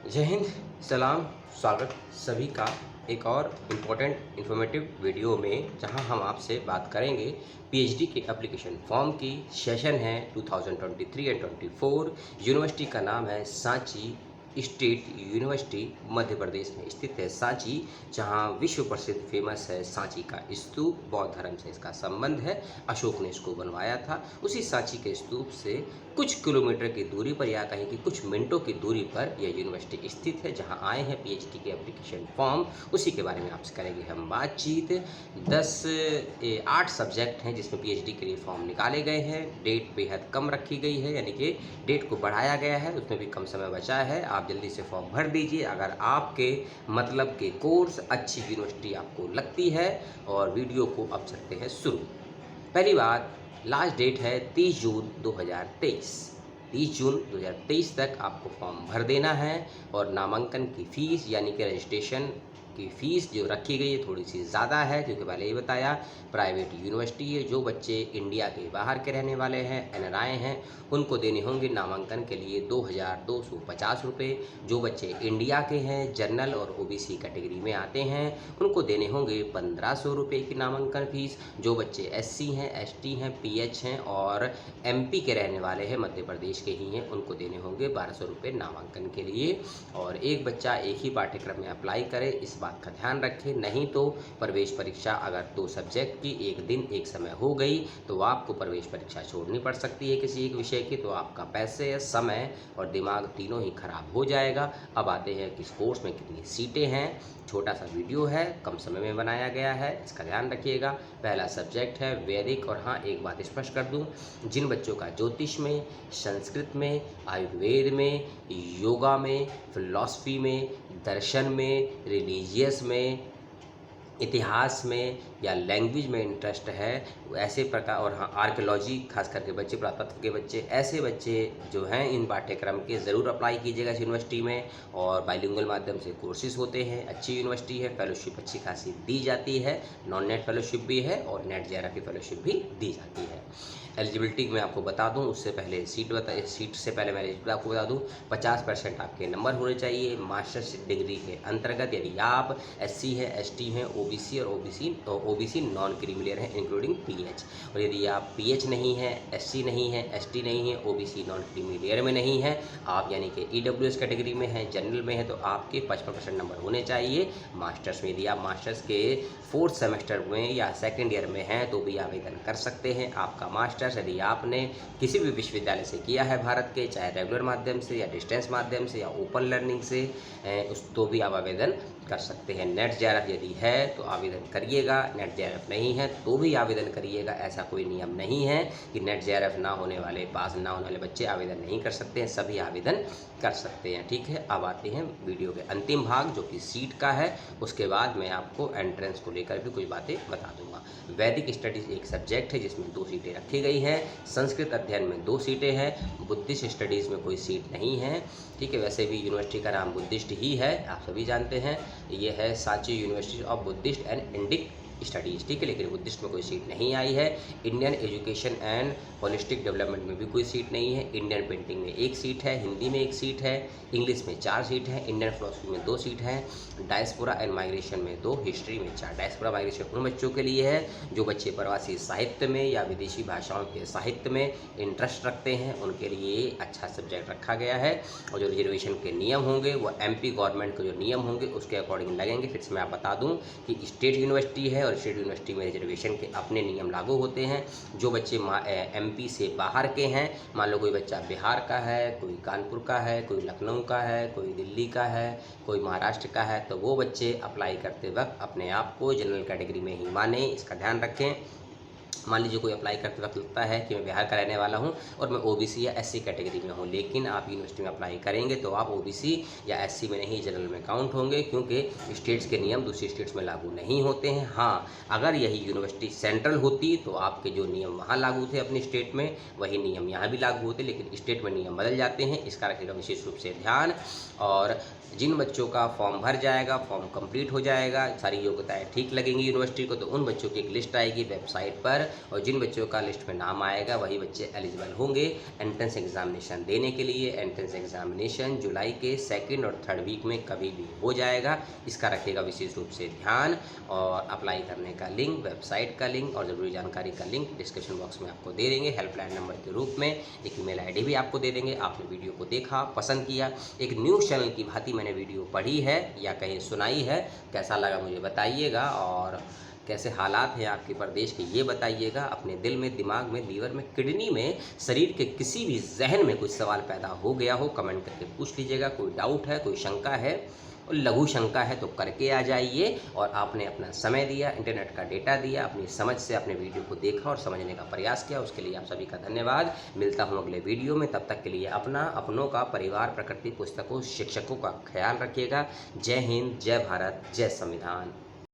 जय हिंद, सलाम, स्वागत सभी का एक और इम्पोर्टेंट इन्फॉर्मेटिव वीडियो में, जहां हम आपसे बात करेंगे पीएचडी के एप्लीकेशन फॉर्म की। सेशन है 2023 एंड 24। यूनिवर्सिटी का नाम है सांची स्टेट यूनिवर्सिटी, मध्य प्रदेश में स्थित है सांची, जहां विश्व प्रसिद्ध फेमस है सांची का स्तूप। बौद्ध धर्म से इसका संबंध है, अशोक ने इसको बनवाया था। उसी सांची के स्तूप से कुछ किलोमीटर की दूरी पर या कहीं की कुछ मिनटों की दूरी पर यह यूनिवर्सिटी स्थित है, जहां आए हैं पीएचडी के एप्लीकेशन फॉर्म। उसी के बारे में आपसे करेंगे हम बातचीत। 8 सब्जेक्ट हैं जिसमें पीएचडी के लिए फॉर्म निकाले गए हैं। डेट बेहद कम रखी गई है, यानी कि डेट को बढ़ाया गया है, उसमें भी कम समय बचा है। आप जल्दी से फॉर्म भर दीजिए अगर आपके मतलब के कोर्स अच्छी यूनिवर्सिटी आपको लगती है। और वीडियो को अब चलते हैं शुरू। पहली बात, लास्ट डेट है 30 जून 2023। 30 जून 2023 तक आपको फॉर्म भर देना है। और नामांकन की फ़ीस यानी कि रजिस्ट्रेशन की फ़ीस जो रखी गई है थोड़ी सी ज़्यादा है, क्योंकि पहले ही बताया प्राइवेट यूनिवर्सिटी है। जो बच्चे इंडिया के बाहर के रहने वाले हैं, एनआरआई हैं, उनको देने होंगे नामांकन के लिए 2250 रुपये। जो बच्चे इंडिया के हैं, जनरल और ओबीसी कैटेगरी में आते हैं, उनको देने होंगे 1500 रुपये की नामांकन फ़ीस। जो बच्चे एससी हैं, एसटी हैं, पीएच हैं और एमपी के रहने वाले हैं, मध्य प्रदेश के ही हैं, उनको देने होंगे 1200 रुपये नामांकन के लिए। और एक बच्चा एक ही पाठ्यक्रम में अप्लाई करे, इस बात का ध्यान रखें। नहीं तो प्रवेश परीक्षा अगर 2 सब्जेक्ट की एक दिन एक समय हो गई तो आपको प्रवेश परीक्षा छोड़नी पड़ सकती है किसी एक विषय की, तो आपका पैसे, समय और दिमाग तीनों ही खराब हो जाएगा। अब आते हैं किस कोर्स में कितनी सीटें हैं। छोटा सा वीडियो है, कम समय में बनाया गया है, इसका ध्यान रखिएगा। पहला सब्जेक्ट है वैदिक। और हाँ, एक बात स्पष्ट कर दूं, जिन बच्चों का ज्योतिष में, संस्कृत में, आयुर्वेद में, योगा में, फिलॉसफी में, दर्शन में, रिलीजियस में, इतिहास में या लैंग्वेज में इंटरेस्ट है, ऐसे प्रकार, और हाँ आर्कियोलॉजी, खास करके बच्चे, पुरातत्व के बच्चे, ऐसे बच्चे जो हैं इन पाठ्यक्रम के ज़रूर अप्लाई कीजिएगा इस यूनिवर्सिटी में। और बाइलिंगुअल माध्यम से कोर्सेज होते हैं, अच्छी यूनिवर्सिटी है, फेलोशिप अच्छी खासी दी जाती है, नॉन नेट फेलोशिप भी है और नेट जेआरएफ की फेलोशिप भी दी जाती है। एलिजिबिलिटी में आपको बता दूं, उससे पहले सीट से पहले मैं एलिजिबिलिटी आपको बता दूं, 50% आपके नंबर होने चाहिए मास्टर्स डिग्री के अंतर्गत। यदि आप एससी है, एसटी हैं, ओबीसी और ओबीसी नॉन क्रीमिलियर है इंक्लूडिंग पीएच। और यदि आप पीएच नहीं है, एससी नहीं है, एसटी नहीं है, ओबीसी नॉन क्रीमिलियर में नहीं है, आप यानी कि ईडब्ल्यूएस कैटेगरी में है, जनरल में है, तो आपके 55% नंबर होने चाहिए मास्टर्स में। यदि आप मास्टर्स के 4th सेमेस्टर में या सेकेंड ईयर में हैं तो भी आवेदन कर सकते हैं। आपका मास्टर्स यदि आपने किसी भी विश्वविद्यालय से किया है भारत के, चाहे रेगुलर माध्यम से या डिस्टेंस माध्यम से या ओपन लर्निंग से, तो भी आप आवेदन कर सकते हैं। नेट जेआरएफ यदि है तो आवेदन करिएगा, नेट जेआरएफ नहीं है तो भी आवेदन करिएगा। ऐसा कोई नियम नहीं है कि नेट जेआरएफ ना होने वाले, पास ना होने वाले बच्चे आवेदन नहीं कर सकते हैं, सभी आवेदन कर सकते हैं। ठीक है, अब आते हैं वीडियो के अंतिम भाग जो कि सीट का है। उसके बाद मैं आपको एंट्रेंस को लेकर भी कुछ बातें बता दूंगा। वैदिक स्टडीज़ एक सब्जेक्ट है जिसमें 2 सीटें रखी गई हैं। संस्कृत अध्ययन में 2 सीटें हैं। बुद्धिस्ट स्टडीज़ में कोई सीट नहीं है। ठीक है, वैसे भी यूनिवर्सिटी का नाम बुद्धिस्ट ही है, आप सभी जानते हैं। ये है Sanchi university of Buddhist and Indic studies. ठीक है, लेकिन बुद्धिस्ट में कोई सीट नहीं आई है। Indian education and holistic development में भी कोई सीट नहीं है। इंडियन पेंटिंग में 1 सीट है, हिंदी में 1 सीट है, इंग्लिश में 4 सीट है, इंडियन फिलोसफी में 2 सीट हैं, डायस्पोरा एंड माइग्रेशन में 2, हिस्ट्री में 4। डायस्पोरा माइग्रेशन उन बच्चों के लिए है जो बच्चे प्रवासी साहित्य में या विदेशी भाषाओं के साहित्य में इंटरेस्ट रखते हैं, उनके लिए अच्छा सब्जेक्ट रखा गया है। और जो रिजर्वेशन के नियम होंगे वो एमपी गवर्नमेंट के जो नियम होंगे उसके अकॉर्डिंग लगेंगे। फिर से मैं आप बता दूं कि स्टेट यूनिवर्सिटी है और स्टेट यूनिवर्सिटी में रिजर्वेशन के अपने नियम लागू होते हैं। जो बच्चे एमपी से बाहर के हैं, मान लो कोई बच्चा बिहार का है, कोई कानपुर का है, कोई लखनऊ का है, कोई दिल्ली का है, कोई महाराष्ट्र का है, तो वो बच्चे अप्लाई करते वक्त अपने आप को जनरल कैटेगरी में ही माने, इसका ध्यान रखें। मान लीजिए कोई अप्लाई करते वक्त लगता है कि मैं बिहार का रहने वाला हूं और मैं ओबीसी या एससी कैटेगरी में हूं, लेकिन आप यूनिवर्सिटी में अप्लाई करेंगे तो आप ओबीसी या एससी में नहीं, जनरल में काउंट होंगे, क्योंकि स्टेट्स के नियम दूसरी स्टेट्स में लागू नहीं होते हैं। हाँ, अगर यही यूनिवर्सिटी सेंट्रल होती तो आपके जो नियम वहाँ लागू थे अपनी स्टेट में, वही नियम यहाँ भी लागू होते, लेकिन स्टेट में नियम बदल जाते हैं, इसका रखिएगा विशेष रूप से ध्यान। और जिन बच्चों का फॉर्म भर जाएगा, फॉर्म कंप्लीट हो जाएगा, सारी योग्यताएं ठीक लगेंगी यूनिवर्सिटी को, तो उन बच्चों की एक लिस्ट आएगी वेबसाइट पर, और जिन बच्चों का लिस्ट में नाम आएगा वही बच्चे एलिजिबल होंगे एंट्रेंस एग्जामिनेशन देने के लिए। एंट्रेंस एग्जामिनेशन जुलाई के 2nd और 3rd वीक में कभी भी हो जाएगा, इसका रखिएगा विशेष रूप से ध्यान। और अप्लाई करने का लिंक, वेबसाइट का लिंक और ज़रूरी जानकारी का लिंक डिस्क्रिप्शन बॉक्स में आपको दे देंगे। हेल्पलाइन नंबर के रूप में एक ईमेल आईडी भी आपको दे देंगे। आपने वीडियो को देखा, पसंद किया, एक न्यूज़ चैनल की भांति मैंने वीडियो पढ़ी है या कहीं सुनाई है, कैसा लगा मुझे बताइएगा। और कैसे हालात हैं आपके प्रदेश के ये बताइएगा। अपने दिल में, दिमाग में, लीवर में, किडनी में, शरीर के किसी भी जहन में कुछ सवाल पैदा हो गया हो, कमेंट करके पूछ लीजिएगा। कोई डाउट है, कोई शंका है और लघु शंका है तो करके आ जाइए। और आपने अपना समय दिया, इंटरनेट का डेटा दिया, अपनी समझ से अपने वीडियो को देखा और समझने का प्रयास किया, उसके लिए आप सभी का धन्यवाद। मिलता हूँ अगले वीडियो में, तब तक के लिए अपना, अपनों का, परिवार, प्रकृति, पुस्तकों, शिक्षकों का ख्याल रखिएगा। जय हिंद, जय भारत, जय संविधान।